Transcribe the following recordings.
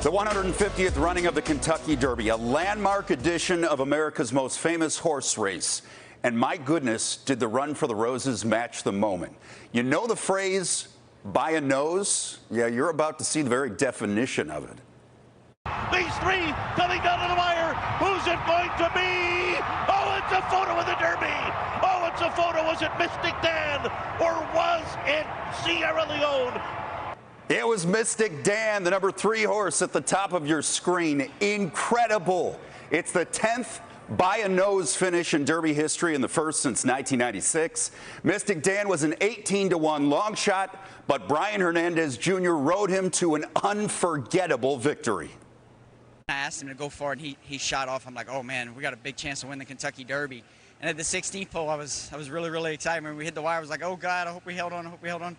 The 150th running of the Kentucky Derby, a landmark edition of America's most famous horse race. And my goodness, did the Run for the Roses match the moment. You know the phrase, by a nose? Yeah, you're about to see the very definition of it. These three coming down to the wire. Who's it going to be? Oh, it's a photo of the Derby. Oh, it's a photo. Was it Mystic Dan or was it Sierra Leone? It was Mystic Dan, the number 3 horse at the top of your screen. Incredible. It's the 10th by a nose finish in Derby history and the first since 1996. Mystic Dan was an 18-1 long shot, but Brian Hernandez Jr. rode him to an unforgettable victory. I asked him to go for it, and he shot off. I'm like, oh man, we got a big chance to win the Kentucky Derby. And at the 16th pole, I was really, really excited. When we hit the wire, I was like, oh God, I hope we held on, I hope we held on.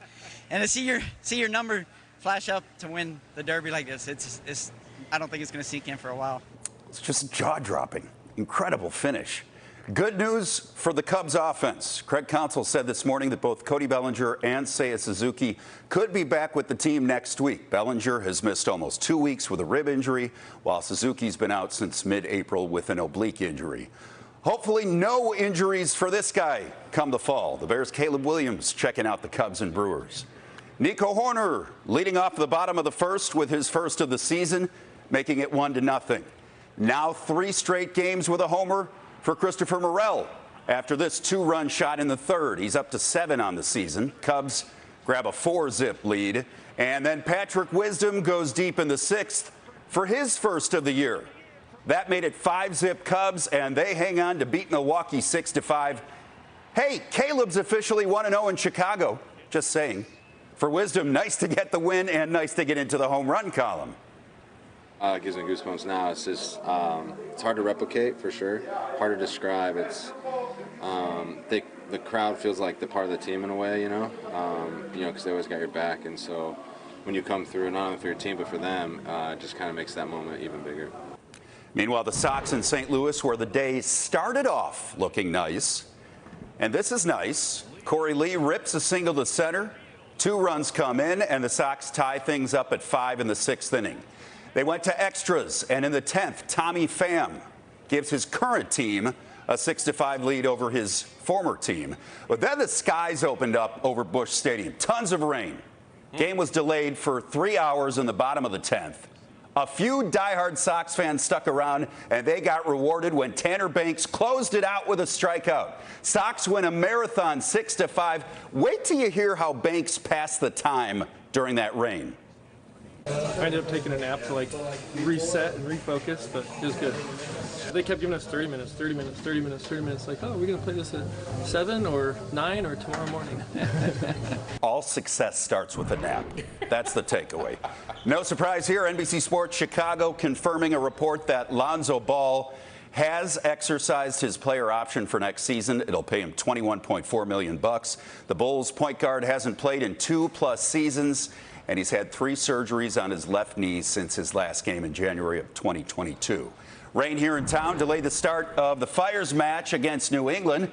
And to see your number flash up to win the Derby like this, it's I don't think it's going to sink in for a while. It's just jaw-dropping. Incredible finish. Good news for the Cubs offense. Craig Counsell said this morning that both Cody Bellinger and Seiya Suzuki could be back with the team next week. Bellinger has missed almost 2 weeks with a rib injury, while Suzuki's been out since mid-April with an oblique injury. Hopefully no injuries for this guy come the fall. The Bears' Caleb Williams checking out the Cubs and Brewers. Nico Horner leading off the bottom of the first with his first of the season, making it 1-0. Now 3 straight games with a homer for Christopher Morel after this 2-run shot in the third. He's up to 7 on the season. Cubs grab a 4-zip lead. And then Patrick Wisdom goes deep in the 6th for his first of the year. That made it 5-zip Cubs, and they hang on to beat Milwaukee 6-5. Hey, Caleb's officially 1-0 in Chicago. Just saying. For Wisdom, nice to get the win and nice to get into the home run column. It gives me goosebumps now. It's just it's hard to replicate for sure. Hard to describe. It's the crowd feels like the part of the team in a way, because they always got your back. And so when you come through, not only for your team but for them, it just kind of makes that moment even bigger. Meanwhile, the Sox in St. Louis, where the day started off looking nice, and this is nice. Corey Lee rips a single to center. 2 runs come in, and the Sox tie things up at 5 in the 6th inning. They went to extras, and in the 10th, Tommy Pham gives his current team a 6-5 lead over his former team. But then the skies opened up over Busch Stadium. Tons of rain. Game was delayed for 3 hours in the bottom of the 10th. A few diehard Sox fans stuck around, and they got rewarded when Tanner Banks closed it out with a strikeout. Sox win a marathon 6-5. Wait till you hear how Banks passed the time during that rain. I ended up taking a nap to reset and refocus, but it was good. They kept giving us 30 minutes, 30 minutes, 30 minutes, 30 minutes. Like, oh, are we going to play this at 7 or 9 or tomorrow morning? All success starts with a nap. That's the takeaway. No surprise here. NBC Sports Chicago confirming a report that Lonzo Ball has exercised his player option for next season. It'll pay him $21.4 million. The Bulls point guard hasn't played in 2+ seasons, and he's had 3 surgeries on his left knee since his last game in January of 2022. Rain here in town delayed the start of the Fire's match against New England.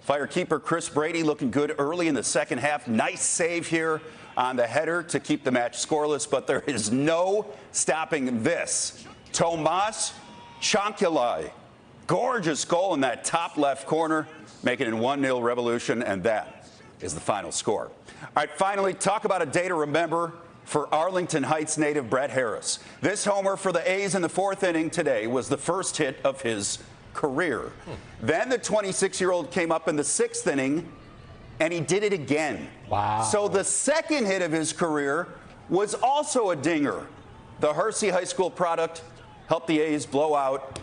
Fire keeper Chris Brady looking good early in the second half. Nice save here on the header to keep the match scoreless, but there is no stopping this. Tomas Chankilai, gorgeous goal in that top left corner, making it a 1-0 Revolution, and that is the final score. All right, finally, talk about a day to remember for Arlington Heights native Brett Harris. This homer for the A's in the 4th inning today was the first hit of his career. Then the 26-year-old came up in the 6th inning, and he did it again. Wow. So the second hit of his career was also a dinger. The Hersey High School product helped the A's blow out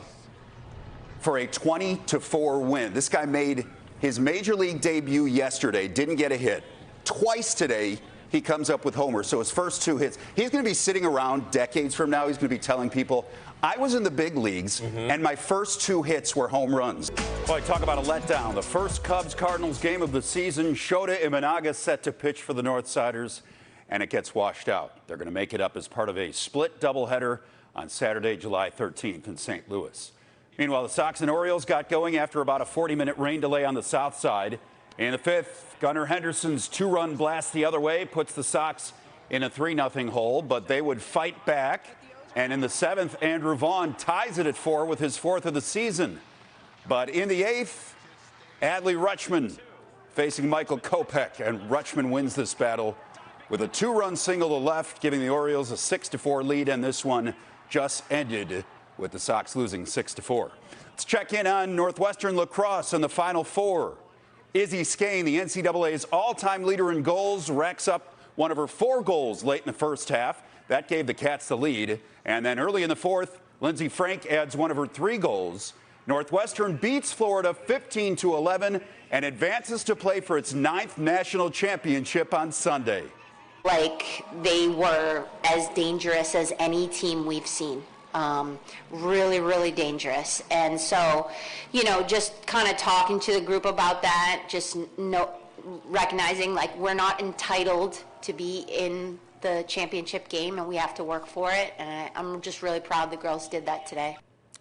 for a 20-4 win. This guy made his major league debut yesterday, didn't get a hit. Twice today, he comes up with homers. So his first 2 hits, he's going to be sitting around decades from now. He's going to be telling people, I was in the big leagues, and my first 2 hits were home runs. Boy, talk about a letdown. The first Cubs-Cardinals game of the season. Shota Imanaga set to pitch for the Northsiders, and it gets washed out. They're going to make it up as part of a split doubleheader on Saturday, July 13th in St. Louis. Meanwhile, the Sox and Orioles got going after about a 40-minute rain delay on the south side. In the 5th, Gunnar Henderson's 2-run blast the other way puts the Sox in a 3-0 hole, but they would fight back And in the 7th, Andrew Vaughn ties it at 4 with his 4th of the season. But in the 8th, Adley Rutschman facing Michael Kopech, and Rutschman wins this battle with a 2-run single to left, giving the Orioles a 6-4 lead, and this one just ended with the Sox losing 6-4. Let's check in on Northwestern lacrosse in the Final Four. Izzy Skane, the NCAA's all-time leader in goals, racks up one of her 4 goals late in the first half. That gave the Cats the lead. And then early in the 4th, Lindsey Frank adds one of her 3 goals. Northwestern beats Florida 15-11 and advances to play for its 9th national championship on Sunday. Like they were as dangerous as any team we've seen. Really, really dangerous. And so, just kind of talking to the group about that, just recognizing like we're not entitled to be in the championship game and we have to work for it. And I'm just really proud the girls did that today.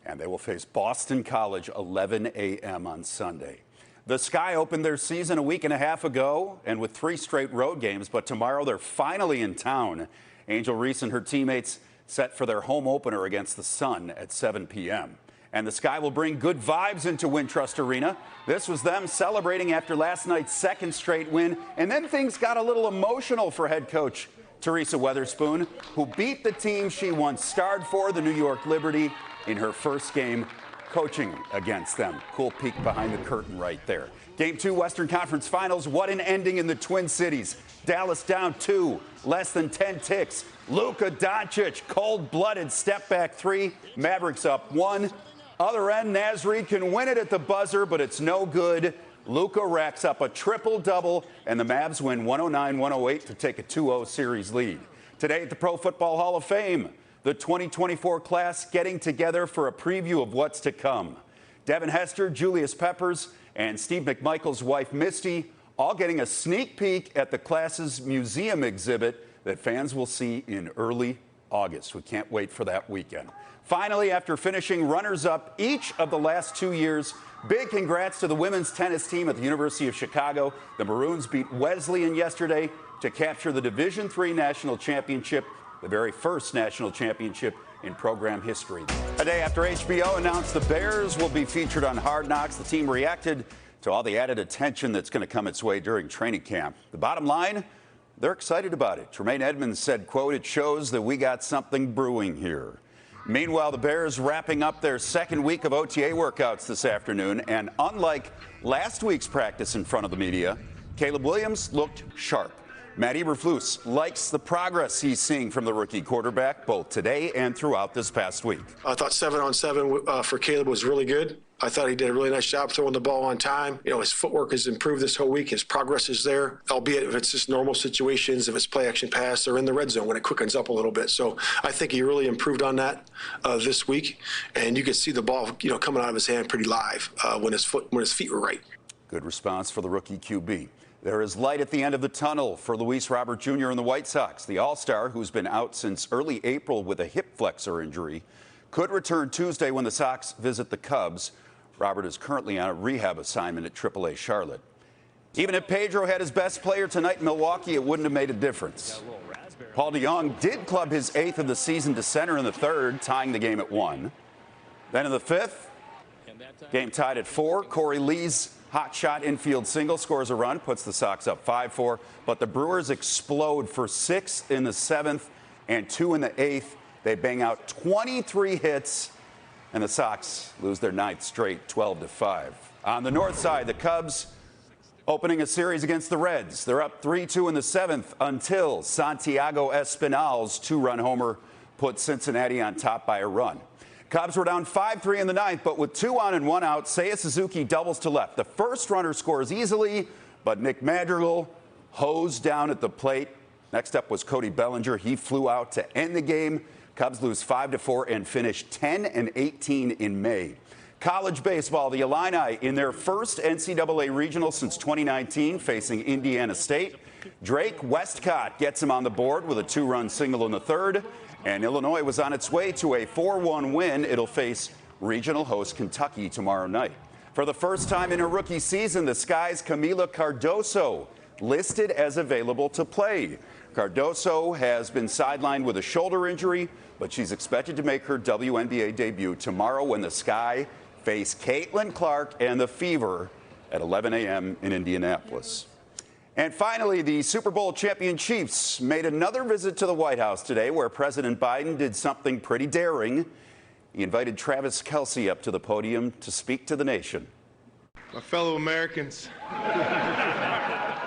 And they will face Boston College 11 a.m. on Sunday. The Sky opened their season a week and a half ago and with 3 straight road games, but tomorrow they're finally in town. Angel Reese and her teammates set for their home opener against the Sun at 7 p.m. And the Sky will bring good vibes into Wintrust Arena. This was them celebrating after last night's 2nd straight win, and then things got a little emotional for head coach Teresa Weatherspoon, who beat the team she once starred for, the New York Liberty, in her first game coaching against them. Cool peek behind the curtain right there. Game 2 Western Conference Finals. What an ending in the Twin Cities. Dallas down 2, less than 10 ticks. Luka Doncic, cold-blooded step back 3. Mavericks up 1. Other end, Nasri can win it at the buzzer, but it's no good. Luka racks up a triple-double, and the Mavs win 109-108 to take a 2-0 series lead. Today at the Pro Football Hall of Fame, the 2024 class getting together for a preview of what's to come. Devin Hester, Julius Peppers, and Steve McMichael's wife, Misty, all getting a sneak peek at the class's museum exhibit that fans will see in early August. We can't wait for that weekend. Finally, after finishing runners-up each of the last 2 years, big congrats to the women's tennis team at the University of Chicago. The Maroons beat Wesleyan yesterday to capture the Division III National Championship, the very first national championship in program history. A day after HBO announced the Bears will be featured on Hard Knocks, the team reacted to all the added attention that's going to come its way during training camp. The bottom line, they're excited about it. Tremaine Edmonds said, quote, "It shows that we got something brewing here." Meanwhile, the Bears wrapping up their 2nd week of OTA workouts this afternoon, and unlike last week's practice in front of the media, Caleb Williams looked sharp. Matt Eberflus likes the progress he's seeing from the rookie quarterback both today and throughout this past week. I thought 7-on-7 for Caleb was really good. I thought he did a really nice job throwing the ball on time. His footwork has improved this whole week. His progress is there, albeit if it's just normal situations, if it's play action pass or in the red zone when it quickens up a little bit. So I think he really improved on that this week. And you could see the ball, coming out of his hand pretty live when his feet were right. Good response for the rookie QB. There is light at the end of the tunnel for Luis Robert Jr. and the White Sox. The All-Star, who's been out since early April with a hip flexor injury, could return Tuesday when the Sox visit the Cubs. Robert is currently on a rehab assignment at AAA Charlotte. Even if Pedro had his best player tonight in Milwaukee, it wouldn't have made a difference. Paul DeJong did club his 8th of the season to center in the 3rd, tying the game at 1. Then in the 5th, game tied at 4. Corey Lee's hot shot infield single scores a run, puts the Sox up 5-4. But the Brewers explode for 6 in the 7th and 2 in the 8th. They bang out 23 hits, and the Sox lose their 9th straight, 12-5. On the north side, the Cubs opening a series against the Reds. They're up 3-2 in the 7th until Santiago Espinal's 2-run homer put Cincinnati on top by a run. Cubs were down 5-3 in the 9th, but with 2 on and 1 out, Seiya Suzuki doubles to left. The first runner scores easily, but Nick Madrigal hosed down at the plate. Next up was Cody Bellinger. He flew out to end the game. Cubs lose 5-4 and finish 10-18 in May. College baseball, the Illini in their first NCAA regional since 2019, facing Indiana State. Drake Westcott gets him on the board with a 2-run single in the 3rd. And Illinois was on its way to a 4-1 win. It'll face regional host Kentucky tomorrow night. For the first time in her rookie season, the Sky's Camila Cardoso listed as available to play. Cardoso has been sidelined with a shoulder injury, but she's expected to make her WNBA debut tomorrow when the Sky face Caitlin Clark and the Fever at 11 a.m. in Indianapolis. And finally, the Super Bowl champion Chiefs made another visit to the White House today, where President Biden did something pretty daring. He invited Travis Kelce up to the podium to speak to the nation. My fellow Americans,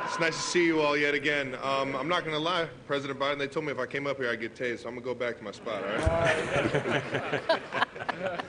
it's nice to see you all yet again. I'm not going to lie, President Biden, they told me if I came up here I'd get tased, so I'm going to go back to my spot, all right?